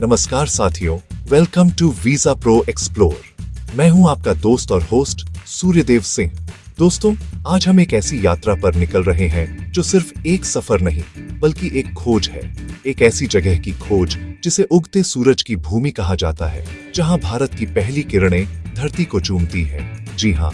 नमस्कार साथियों, welcome to visa pro explore. मैं हूं आपका दोस्त और होस्ट सूर्यदेव सिंह। दोस्तों, आज हम एक ऐसी यात्रा पर निकल रहे हैं जो सिर्फ एक सफर नहीं बल्कि एक खोज है। एक ऐसी जगह की खोज जिसे उगते सूरज की भूमि कहा जाता है, जहां भारत की पहली किरणें धरती को चूमती हैं। जी हाँ,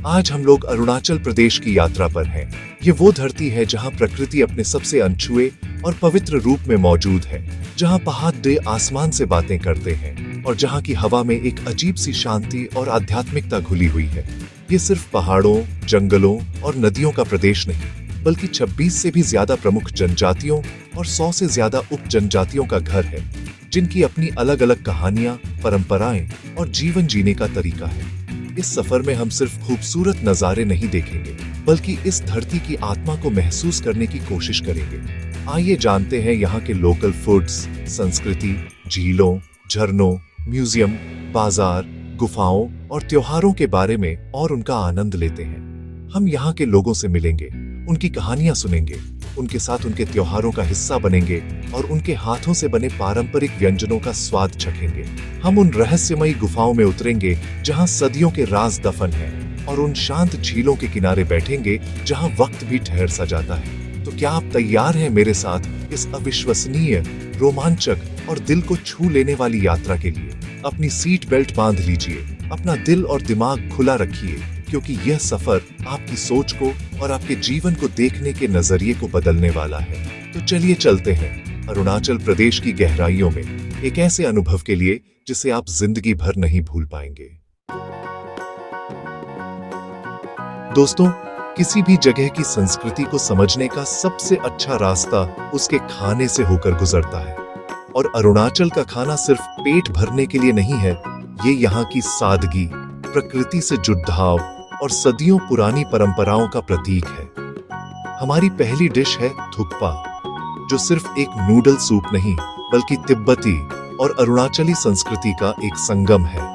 आज हम लोग अरुणाचल प्रदेश की यात्रा पर हैं। ये वो धरती है जहां प्रकृति अपने सबसे अनछुए और पवित्र रूप में मौजूद है, जहां पहाड़ आसमान से बातें करते हैं और जहां की हवा में एक अजीब सी शांति और आध्यात्मिकता घुली हुई है। ये सिर्फ पहाड़ों, जंगलों और नदियों का प्रदेश नहीं, बल्कि 26 से भी ज्यादा प्रमुख जनजातियों और 100 से ज्यादा उप जनजातियों का घर है, जिनकी अपनी अलग अलग कहानियां, परंपराएं और जीवन जीने का तरीका है। इस सफर में हम सिर्फ खूबसूरत नजारे नहीं देखेंगे, बल्कि इस धरती की आत्मा को महसूस करने की कोशिश करेंगे। आइए जानते हैं यहाँ के लोकल फूड्स, संस्कृति, झीलों, झरनों, म्यूजियम, बाजार, गुफाओं और त्योहारों के बारे में और उनका आनंद लेते हैं। हम यहाँ के लोगों से मिलेंगे, उनकी कहानियां सुनेंगे, उनके साथ उनके त्योहारों का हिस्सा बनेंगे और उनके हाथों से बने पारंपरिक व्यंजनों का स्वाद चखेंगे। हम उन रहस्यमयी गुफाओं में उतरेंगे जहां सदियों के राज दफन हैं, और उन शांत झीलों के किनारे बैठेंगे जहां वक्त भी ठहर सा जाता है। तो क्या आप तैयार हैं मेरे साथ इस अविश्वसनीय, रोमांचक और दिल को छू लेने वाली यात्रा के लिए? अपनी सीट बेल्ट बांध लीजिए, अपना दिल और दिमाग खुला रखिए, क्योंकि यह सफर आपकी सोच को और आपके जीवन को देखने के नजरिए को बदलने वाला है। तो चलिए चलते हैं अरुणाचल प्रदेश की गहराइयों में, एक ऐसे अनुभव के लिए जिसे आप जिंदगी भर नहीं भूल पाएंगे। दोस्तों, किसी भी जगह की संस्कृति को समझने का सबसे अच्छा रास्ता उसके खाने से होकर गुजरता है। और अरुणाचल का खाना सिर्फ पेट भरने के लिए नहीं है, ये यहाँ की सादगी, प्रकृति से जुड़ाव और सदियों पुरानी परंपराओं का प्रतीक है। हमारी पहली डिश है थुक्पा, जो सिर्फ एक नूडल सूप नहीं बल्कि तिब्बती और अरुणाचली संस्कृति का एक संगम है।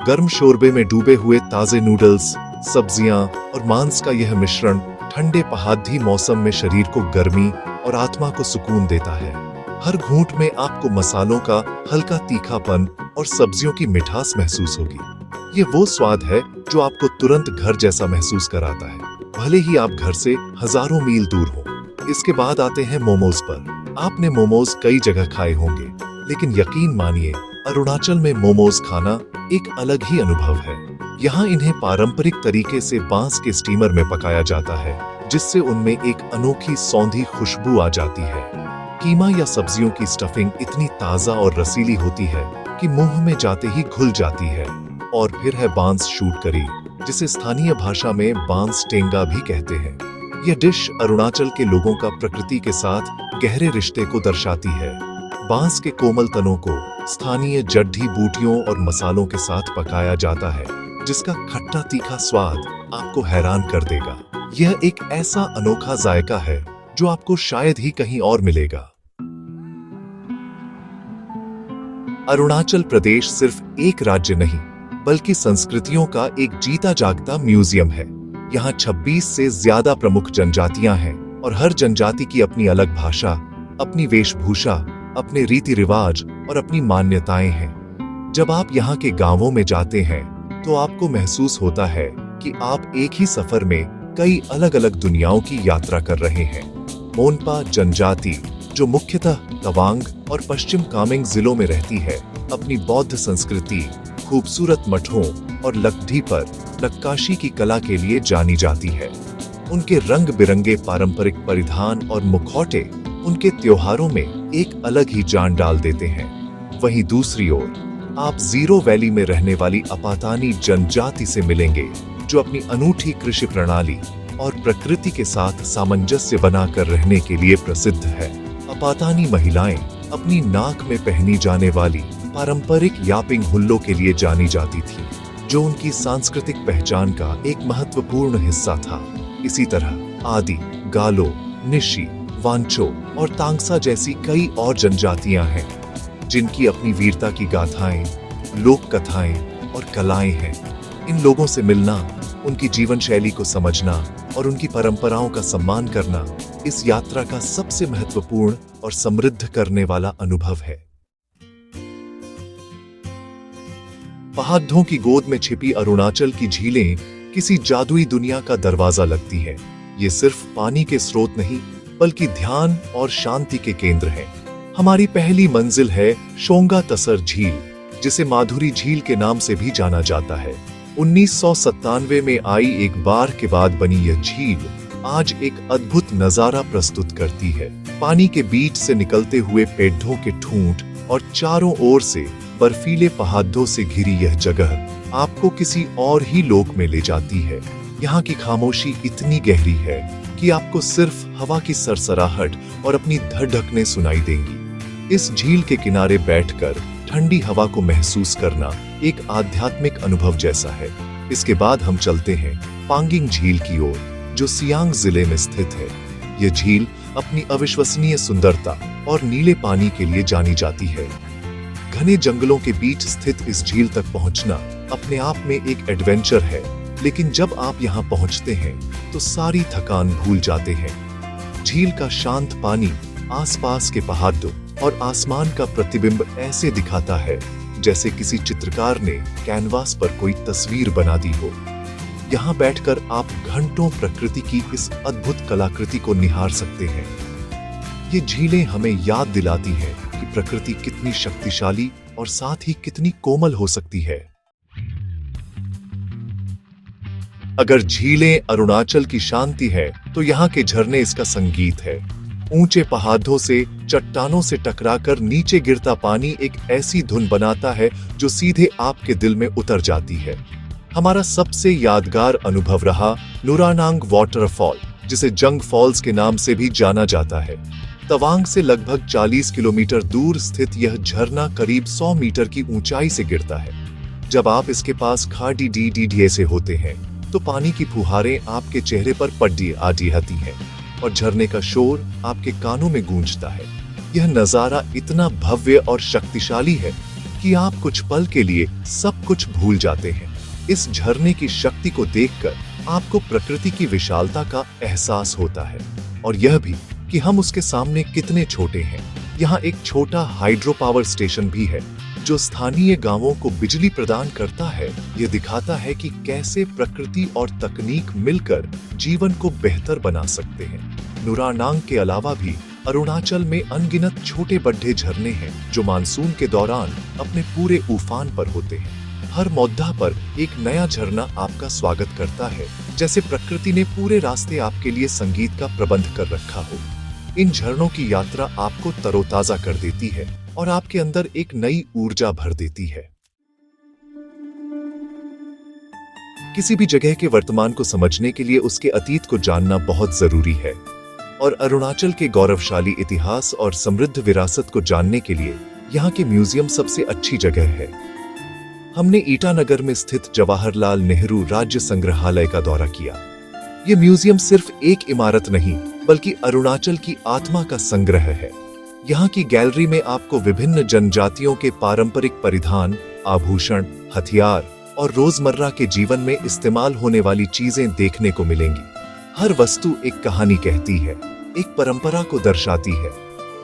गर्म शोरबे में डूबे हुए ताजे नूडल्स, सब्जियां और मांस का यह मिश्रण ठंडे पहाड़ी मौसम में शरीर को गर्मी और आत्मा को सुकून देता है। हर घूंट में आपको मसालों का हल्का तीखापन और सब्जियों की मिठास महसूस होगी। ये वो स्वाद है जो आपको तुरंत घर जैसा महसूस कराता है, भले ही आप घर से हजारों मील दूर हो। इसके बाद आते हैं मोमोज पर। आपने मोमोज कई जगह खाए होंगे, लेकिन यकीन मानिए, अरुणाचल में मोमोज खाना एक अलग ही अनुभव है। यहाँ इन्हें पारंपरिक तरीके से बांस के स्टीमर में पकाया जाता है, जिससे उनमें एक अनोखी सौंधी खुशबू आ जाती है। कीमा या सब्जियों की स्टफिंग इतनी ताजा और रसीली होती है कि मुंह में जाते ही घुल जाती है। और फिर है बांस शूट करी, जिसे स्थानीय भाषा में बांस टेंगा भी कहते हैं। यह डिश अरुणाचल के लोगों का प्रकृति के साथ गहरे रिश्ते को दर्शाती है। बांस के कोमल तनों को स्थानीय जड़ी बूटियों और मसालों के साथ पकाया जाता है, जिसका खट्टा तीखा स्वाद आपको हैरान कर देगा। यह एक ऐसा अनोखा जायका है जो आपको शायद ही कहीं और मिलेगा। अरुणाचल प्रदेश सिर्फ एक राज्य नहीं, बल्कि संस्कृतियों का एक जीता जागता म्यूजियम है। यहाँ 26 से ज्यादा प्रमुख जनजातियां हैं, और हर जनजाति की अपनी अलग भाषा, अपनी वेशभूषा, अपने रीति रिवाज और अपनी मान्यताएं हैं। जब आप यहाँ के गांवों में जाते हैं, तो आपको महसूस होता है कि आप एक ही सफर में कई अलग अलग दुनियाओं की यात्रा कर रहे हैं। मोनपा जनजाति, जो मुख्यतः तवांग और पश्चिम कामेंग जिलों में रहती है, अपनी बौद्ध संस्कृति, खूबसूरत मठों और लकड़ी पर नक्काशी की कला के लिए जानी जाती है। उनके रंग बिरंगे पारंपरिक परिधान और मुखौटे उनके त्योहारों में एक अलग ही जान डाल देते हैं। वहीं दूसरी ओर आप जीरो वैली में रहने वाली अपातानी जनजाति से मिलेंगे, जो अपनी अनूठी कृषि प्रणाली और प्रकृति के साथ सामंजस्य बनाकर रहने के लिए प्रसिद्ध है। अपातानी महिलाएं अपनी नाक में पहनी जाने वाली पारंपरिक यापिंग हुल्लों के लिए जानी जाती थी, जो उनकी सांस्कृतिक पहचान का एक महत्वपूर्ण हिस्सा था। इसी तरह आदि, गालो, निशी, वांचो और तांगसा जैसी कई और जनजातियां हैं, जिनकी अपनी वीरता की गाथाएं, लोक कथाएं और कलाएं हैं। इन लोगों से मिलना, उनकी जीवन शैली को समझना और उनकी परंपराओं का सम्मान करना इस यात्रा का सबसे महत्वपूर्ण और समृद्ध करने वाला अनुभव है। पहाड़ों की गोद में छिपी अरुणाचल की झीलें किसी जादुई दुनिया का दरवाजा लगती है। ये सिर्फ पानी के स्रोत नहीं, बल्कि ध्यान और शांति के केंद्र हैं। हमारी पहली मंजिल है शोंगा तसर झील, जिसे माधुरी झील के नाम से भी जाना जाता है। 1997 में आई एक बार के बाद बनी यह झील आज एक अद्भुत नजारा प्रस्तुत करती है। पानी के बीच से निकलते हुए पेड़ों के ठूंठ और चारों ओर से बर्फीले पहाड़ों से घिरी यह जगह आपको किसी और ही लोक में ले जाती है। यहाँ की खामोशी इतनी गहरी है कि आपको सिर्फ हवा की सरसराहट और अपनी धड़कनें सुनाई देंगी। इस झील के किनारे बैठकर ठंडी हवा को महसूस करना एक आध्यात्मिक अनुभव जैसा है। इसके बाद हम चलते हैं पांगिंग झील की ओर, जो सियांग जिले में स्थित है। यह झील अपनी अविश्वसनीय सुंदरता और नीले पानी के लिए जानी जाती है। घने जंगलों के बीच स्थित इस झील तक पहुंचना अपने आप में एक एडवेंचर है, लेकिन जब आप यहां पहुंचते हैं तो सारी थकान भूल जाते हैं। झील का शांत पानी आसपास के पहाड़ों और आसमान का प्रतिबिंब ऐसे दिखाता है जैसे किसी चित्रकार ने कैनवास पर कोई तस्वीर बना दी हो। यहाँ बैठकर आप घंटों प्रकृति की इस अद्भुत कलाकृति को निहार सकते हैं। ये झीलें हमें याद दिलाती हैं कि प्रकृति कितनी शक्तिशाली और साथ ही कितनी कोमल हो सकती है। अगर झीलें अरुणाचल की शांति है, तो यहाँ के झरने इसका संगीत है। ऊंचे पहाड़ों से चट्टानों से टकराकर नीचे गिरता पानी एक ऐसी धुन बनाता है जो सीधे आपके दिल में उतर जाती है। हमारा सबसे यादगार अनुभव रहा नुरानांग वाटरफॉल, जिसे जंग फॉल्स के नाम से भी जाना जाता है। तवांग से लगभग 40 किलोमीटर दूर स्थित यह झरना करीब 100 मीटर की ऊंचाई से गिरता है। जब आप इसके पास खाड़ी डी से होते हैं तो पानी की फुहारें आपके चेहरे पर पड़ी आती हैं और झरने का शोर आपके कानों में गूंजता है। यह नजारा इतना भव्य और शक्तिशाली है कि आप कुछ पल के लिए सब कुछ भूल जाते हैं। इस झरने की शक्ति को देखकर आपको प्रकृति की विशालता का एहसास होता है और यह भी कि हम उसके सामने कितने छोटे हैं। यहाँ एक छोटा हाइड्रो पावर स्टेशन भी है जो स्थानीय गांवों को बिजली प्रदान करता है। यह दिखाता है कि कैसे प्रकृति और तकनीक मिलकर जीवन को बेहतर बना सकते हैं। नुरानांग के अलावा भी अरुणाचल में अनगिनत छोटे बड़े झरने हैं जो मानसून के दौरान अपने पूरे उफान पर होते हैं। हर मौद्दा पर एक नया झरना आपका स्वागत करता है, जैसे प्रकृति ने पूरे रास्ते आपके लिए संगीत का प्रबंध कर रखा हो। इन झरनों की यात्रा आपको तरोताजा कर देती है और आपके अंदर एक नई ऊर्जा भर देती है। किसी भी जगह के वर्तमान को समझने के लिए उसके अतीत को जानना बहुत जरूरी है और अरुणाचल के गौरवशाली इतिहास और समृद्ध विरासत को जानने के लिए यहाँ के म्यूजियम सबसे अच्छी जगह है। हमने ईटानगर में स्थित जवाहरलाल नेहरू राज्य संग्रहालय का दौरा किया। ये म्यूजियम सिर्फ एक इमारत नहीं, बल्कि अरुणाचल की आत्मा का संग्रह है। यहाँ की गैलरी में आपको विभिन्न जनजातियों के पारंपरिक परिधान, आभूषण, हथियार और रोजमर्रा के जीवन में इस्तेमाल होने वाली चीजें देखने को मिलेंगी। हर वस्तु एक कहानी कहती है, एक परंपरा को दर्शाती है।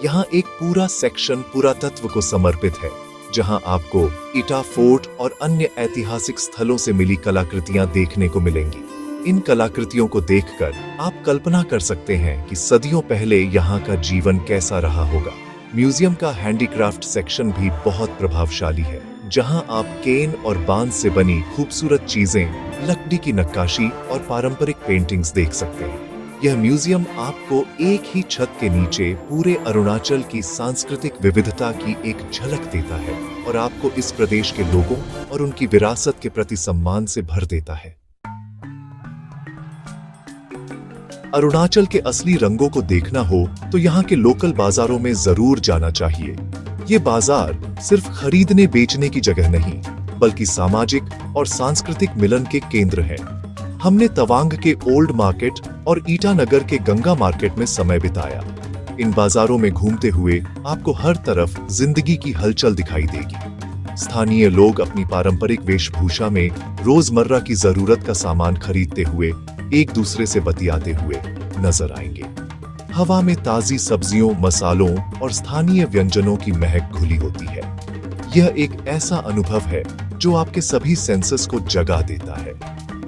यहाँ एक पूरा सेक्शन पुरातत्व को समर्पित है, जहाँ आपको ईटा फोर्ट और अन्य ऐतिहासिक स्थलों से मिली कलाकृतियां देखने को मिलेंगी। इन कलाकृतियों को देखकर आप कल्पना कर सकते हैं कि सदियों पहले यहाँ का जीवन कैसा रहा होगा। म्यूजियम का हैंडीक्राफ्ट सेक्शन भी बहुत प्रभावशाली है, जहाँ आप केन और बांस से बनी खूबसूरत चीजें, लकड़ी की नक्काशी और पारंपरिक पेंटिंग्स देख सकते हैं। यह म्यूजियम आपको एक ही छत के नीचे पूरे अरुणाचल की सांस्कृतिक विविधता की एक झलक देता है और आपको इस प्रदेश के लोगों और उनकी विरासत के प्रति सम्मान से भर देता है। अरुणाचल के असली रंगों को देखना हो तो यहाँ के लोकल बाजारों में जरूर जाना चाहिए। ये बाजार सिर्फ खरीदने बेचने की जगह नहीं, बल्कि सामाजिक और सांस्कृतिक मिलन के केंद्र हैं। हमने तवांग के ओल्ड मार्केट और ईटानगर के गंगा मार्केट में समय बिताया। इन बाजारों में घूमते हुए आपको हर तरफ जिंदगी की हलचल दिखाई देगी। स्थानीय लोग अपनी पारंपरिक वेशभूषा में रोजमर्रा की जरूरत का सामान खरीदते हुए एक दूसरे से बतियाते हुए नजर आएंगे। हवा में ताजी सब्जियों, मसालों और स्थानीय व्यंजनों की महक घुली होती है। यह एक ऐसा अनुभव है जो आपके सभी सेंसेस को जगा देता है।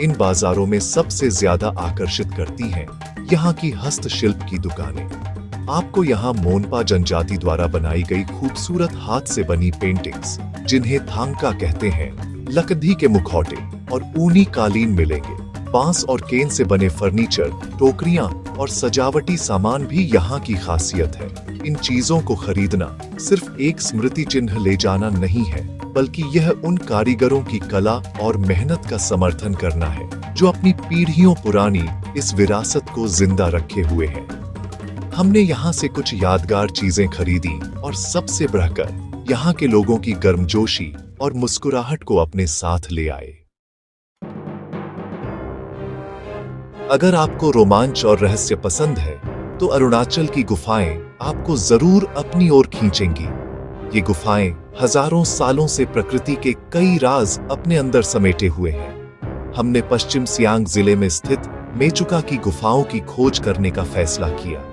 इन बाजारों में सबसे ज्यादा आकर्षित करती हैं यहाँ की हस्तशिल्प की दुकानें। आपको यहाँ मोनपा जनजाति द्वारा बनाई गई खूबसूरत हाथ से बनी पेंटिंग्स, जिन्हें थांगका कहते हैं, लकड़ी के मुखौटे और ऊनी कालीन मिलेंगे। बांस और केन से बने फर्नीचर, टोकरियां और सजावटी सामान भी यहाँ की खासियत है। इन चीजों को खरीदना सिर्फ एक स्मृति चिन्ह ले जाना नहीं है, बल्कि यह उन कारीगरों की कला और मेहनत का समर्थन करना है जो अपनी पीढ़ियों पुरानी इस विरासत को जिंदा रखे हुए हैं। हमने यहाँ से कुछ यादगार चीजें खरीदी और सबसे बढ़कर यहाँ के लोगों की गर्मजोशी और मुस्कुराहट को अपने साथ ले आए। अगर आपको रोमांच और रहस्य पसंद है, तो अरुणाचल की गुफाएं आपको जरूर अपनी ओर खींचेंगी। ये गुफाएं हजारों सालों से प्रकृति के कई राज अपने अंदर समेटे हुए हैं। हमने पश्चिम सियांग जिले में स्थित मेचुका की गुफाओं की खोज करने का फैसला किया।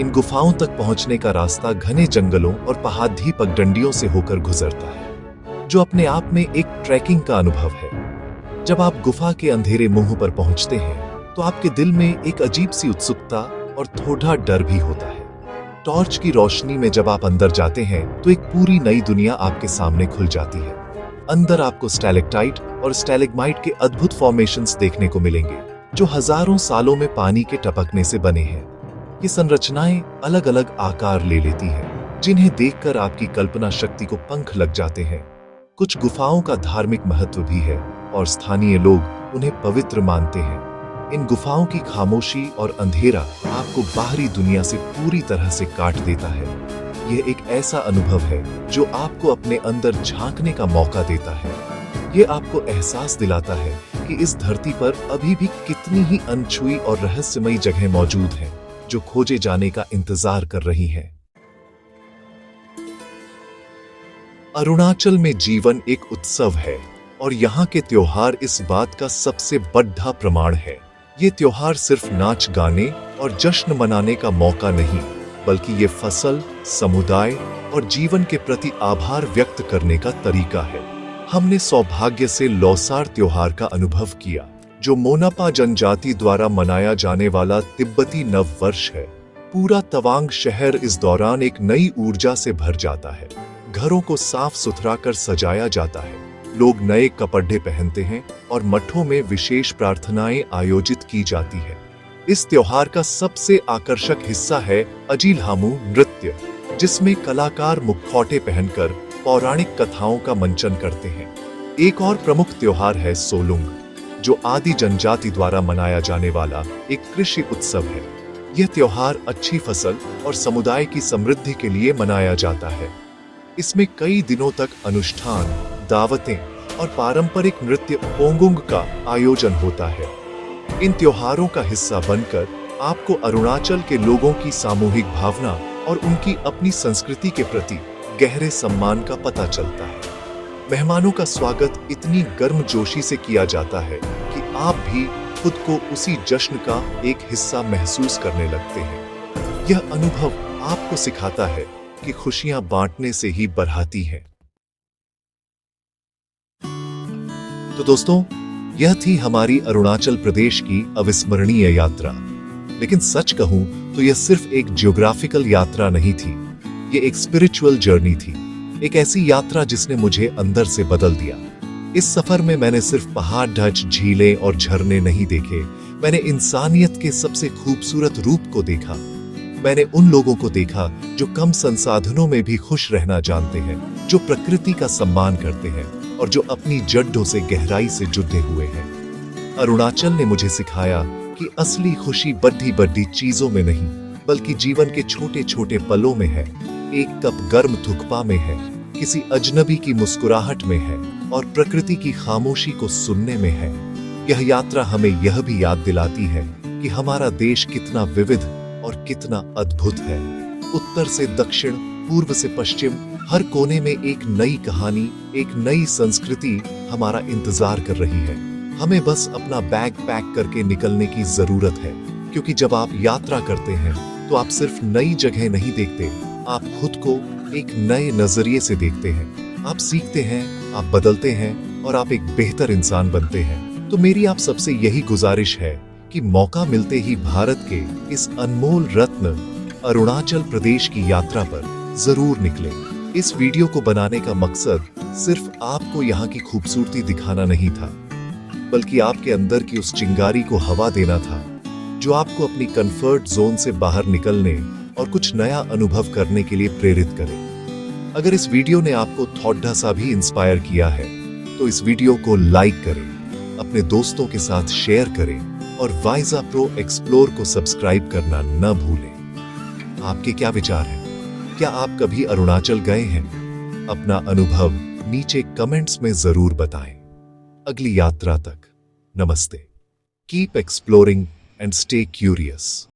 इन गुफाओं तक पहुंचने का रास्ता घने जंगलों और पहाड़ी पगडंडियों से होकर गुजरता है, जो अपने आप में एक ट्रैकिंग का अनुभव है। जब आप गुफा के अंधेरे मुंह पर पहुंचते हैं, तो आपके दिल में एक अजीब सी उत्सुकता और थोड़ा डर भी होता है। टॉर्च की रोशनी में जब आप अंदर जाते हैं, तो एक पूरी नई दुनिया आपके सामने खुल जाती है। अंदर आपको स्टैलेक्टाइट और स्टैलेग्माइट के अद्भुत फॉर्मेशंस देखने को मिलेंगे, जो हजारों सालों में पानी के टपकने से बने हैं। ये संरचनाएं अलग अलग आकार ले लेती हैं, जिन्हें देखकर आपकी कल्पना शक्ति को पंख लग जाते हैं। कुछ गुफाओं का धार्मिक महत्व भी है और स्थानीय लोग उन्हें पवित्र मानते हैं। इन गुफाओं की खामोशी और अंधेरा आपको बाहरी दुनिया से पूरी तरह से काट देता है। यह एक ऐसा अनुभव है जो आपको अपने अंदर झांकने का मौका देता है। यह आपको एहसास दिलाता है कि इस धरती पर अभी भी कितनी ही अनछुई और रहस्यमयी जगह मौजूद हैं, जो खोजे जाने का इंतजार कर रही हैं। अरुणाचल में जीवन एक उत्सव है और यहाँ के त्योहार इस बात का सबसे बड़ा प्रमाण है। ये त्योहार सिर्फ नाच गाने और जश्न मनाने का मौका नहीं, बल्कि ये फसल, समुदाय और जीवन के प्रति आभार व्यक्त करने का तरीका है। हमने सौभाग्य से लौसार त्योहार का अनुभव किया, जो मोनपा जनजाति द्वारा मनाया जाने वाला तिब्बती नव वर्ष है। पूरा तवांग शहर इस दौरान एक नई ऊर्जा से भर जाता है। घरों को साफ सुथरा कर सजाया जाता है, लोग नए कपड़े पहनते हैं और मठों में विशेष प्रार्थनाएं आयोजित की जाती है। इस त्योहार का सबसे आकर्षक हिस्सा है अजीलहामू नृत्य, जिसमें कलाकार मुखौटे पहनकर पौराणिक कथाओं का मंचन करते हैं। एक और प्रमुख त्योहार है सोलुंग, जो आदि जनजाति द्वारा मनाया जाने वाला एक कृषि उत्सव है। यह त्योहार अच्छी फसल और समुदाय की समृद्धि के लिए मनाया जाता है। इसमें कई दिनों तक अनुष्ठान, दावतें और पारंपरिक नृत्य पोंगुंग का आयोजन होता है। इन त्योहारों का हिस्सा बनकर आपको अरुणाचल के लोगों की सामूहिक भावना और उनकी अपनी संस्कृति के प्रति गहरे सम्मान का पता चलता है। मेहमानों का स्वागत इतनी गर्मजोशी से किया जाता है कि आप भी खुद को उसी जश्न का एक हिस्सा महसूस करने लगते हैं। यह अनुभव आपको सिखाता है कि खुशियां बांटने से ही बढ़ती हैं। तो दोस्तों, यह थी हमारी अरुणाचल प्रदेश की अविस्मरणीय यात्रा। लेकिन सच कहूं तो यह सिर्फ एक ज्योग्राफिकल यात्रा नहीं थी, यह एक स्पिरिचुअल जर्नी थी। एक ऐसी यात्रा जिसने मुझे अंदर से बदल दिया। इस सफर में मैंने सिर्फ पहाड़, ढंच, झीलें और झरने नहीं देखे, मैंने इंसानियत के सबसे खूबसूरत रूप को देखा। मैंने उन लोगों को देखा जो कम संसाधनों में भी खुश रहना जानते हैं, जो प्रकृति का सम्मान करते हैं और जो अपनी जड़ों से गहराई से जुड़े हुए हैं। अरुणाचल ने मुझे सिखाया कि असली खुशी बड़ी बड़ी चीजों में नहीं, बल्कि जीवन के छोटे छोटे पलों में है। एक कप गर्म थुक्पा में है, किसी अजनबी की मुस्कुराहट में है और प्रकृति की खामोशी को सुनने में है। यह यात्रा हमें यह भी याद दिलाती है कि हमारा देश कितना विविध और कितना अद्भुत है। उत्तर से दक्षिण, पूर्व से पश्चिम, हर कोने में एक नई कहानी, एक नई संस्कृति हमारा इंतजार कर रही है। हमें बस अपना बैग पैक करके निकलने की जरूरत है, क्योंकि जब आप यात्रा करते हैं तो आप सिर्फ नई जगह नहीं देखते, आप खुद को एक नए नजरिए से देखते हैं। आप सीखते हैं, आप बदलते हैं और आप एक बेहतर इंसान बनते हैं, तो मेरी आप सबसे यही गुजारिश है कि मौका मिलते ही भारत के इस अनमोल रत्न अरुणाचल प्रदेश की यात्रा पर जरूर निकलें। इस वीडियो को बनाने का मकसद सिर्फ आपको यहाँ की खूबसूरती दिखाना नहीं था, बल्कि आपके अंदर की उस चिंगारी को हवा देना था जो आपको अपनी कंफर्ट जोन से बाहर निकलने और कुछ नया अनुभव करने के लिए प्रेरित करे। अगर इस वीडियो ने आपको थोड़ा सा भी इंस्पायर किया है तो इस वीडियो को लाइक करें, अपने दोस्तों के साथ शेयर करें और वीजा प्रो एक्सप्लोर को सब्सक्राइब करना न भूलें। आपके क्या विचार हैं? क्या आप कभी अरुणाचल गए हैं? अपना अनुभव नीचे कमेंट्स में जरूर बताएं। अगली यात्रा तक नमस्ते। Keep exploring and stay curious.